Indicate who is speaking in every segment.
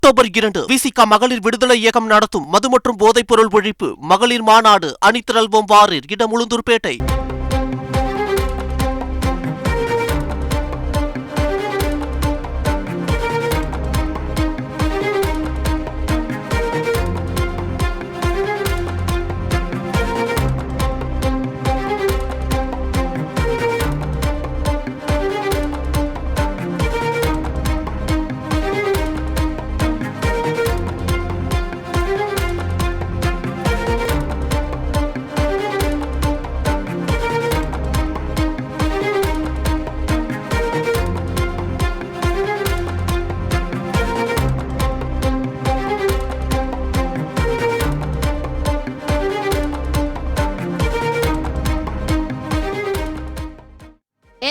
Speaker 1: October 2 விசிக மகளிர் விடுதலை இயக்கம் நடத்தும் மது மற்றும் போதைப் பொருள் ஒழிப்பு மகளிர் மாநாடு. அணிதிரள்வோம் வாரீர். இடம் உளுந்தூர்பேட்டை.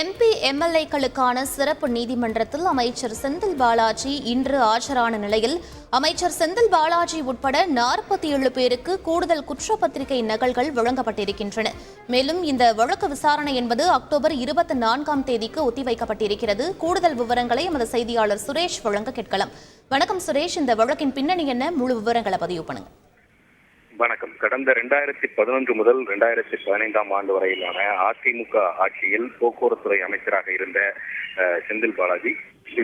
Speaker 2: MP MLA-க்களுக்கான சிறப்பு நீதிமன்றத்தில் அமைச்சர் செந்தில் பாலாஜி இன்று ஆஜரான நிலையில் அமைச்சர் செந்தில் பாலாஜி உட்பட 47 பேருக்கு கூடுதல் குற்றப்பத்திரிகை நகல்கள் வழங்கப்பட்டிருக்கின்றன. மேலும் இந்த வழக்கு விசாரணை என்பது அக்டோபர் 24ஆம் தேதிக்கு ஒத்திவைக்கப்பட்டிருக்கிறது. கூடுதல் விவரங்களை எமது செய்தியாளர் சுரேஷ் வழங்க கேட்கலாம். வணக்கம் சுரேஷ், இந்த வழக்கின் பின்னணி என்ன? முழு விவரங்களை பதிவு பண்ணுங்க.
Speaker 3: வணக்கம். கடந்த 2011 முதல் 2015ஆம் ஆண்டு வரையிலான அதிமுக ஆட்சியில் போக்குவரத்துறை அமைச்சராக இருந்த செந்தில் பாலாஜி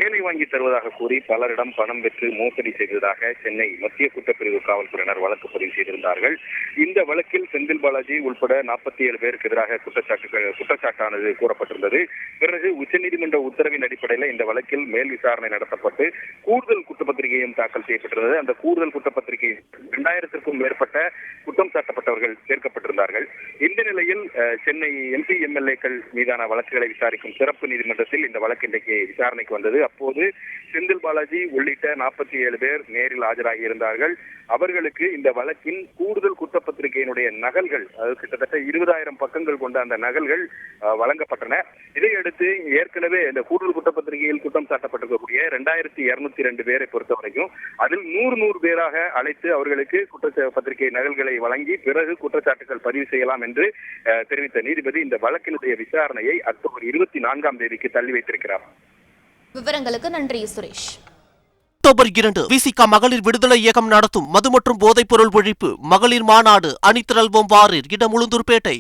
Speaker 3: வேலை வாங்கி தருவதாக கூறி பலரிடம் பணம் பெற்று மோசடி செய்ததாக சென்னை மத்திய குற்றப்பிரிவு காவல்துறையினர் வழக்கு பதிவு செய்திருந்தார்கள். இந்த வழக்கில் செந்தில் பாலாஜி உட்பட 47 பேருக்கு எதிராக குற்றச்சாட்டானது கூறப்பட்டிருந்தது. பிறகு உச்சநீதிமன்ற உத்தரவின் அடிப்படையில் இந்த வழக்கில் மேல் விசாரணை நடத்தப்பட்டு கூடுதல் குற்றப்பத்திரிகையும் தாக்கல் செய்யப்பட்டிருந்தது. அந்த கூடுதல் குற்றப்பத்திரிகை 2000க்கும் மேற்பட்ட குற்றம் சாட்டப்பட்டவர்கள் சேர்க்கப்பட்டிருந்தார்கள். இந்த நிலையில் சென்னை MP MLA-க்கள் மீதான வழக்குகளை விசாரிக்கும் சிறப்பு நீதிமன்றத்தில் இந்த வழக்கு இன்றைக்கு விசாரணைக்கு வந்தது. அப்போது செந்தில் பாலாஜி உள்ளிட்ட 47 பேர் நேரில் ஆஜராகி இருந்தார்கள். அவர்களுக்கு இந்த வழக்கின் கூடுதல் குற்றப்பத்திரிகையினுடைய நகல்கள், அது கிட்டத்தட்ட 20,000 பக்கங்கள் கொண்ட அந்த நகல்கள் வழங்கப்பட்டன. இதையடுத்து ஏற்கனவே இந்த கூடுதல் குற்றப்பத்திரிகையில் குற்றம் சாட்டப்பட்டிருக்கக்கூடிய 2202 பேரை பொறுத்தவரைக்கும் அதில் 100 பேராக அழைத்து அவர்களுக்கு குற்றப்பத்திரிகை நகல்களை வழங்கி பிறகு குற்றச்சாட்டுகள் பதிவு செய்யலாம் என்று தெரிவித்த நீதிபதி இந்த வழக்கினுடைய விசாரணையை அக்டோபர் 24ஆம் தேதிக்கு தள்ளி வைத்திருக்கிறார்.
Speaker 2: விவரங்களுக்கு நன்றி சுரேஷ்.
Speaker 1: அக்டோபர் 2 விசிக மகளிர் விடுதலை இயக்கம் நடத்தும் மது மற்றும் போதைப் பொருள் ஒழிப்பு மகளிர் மாநாடு. அணிதிரள்வோம் வாரீர். இடம் உளுந்தூர்பேட்டை.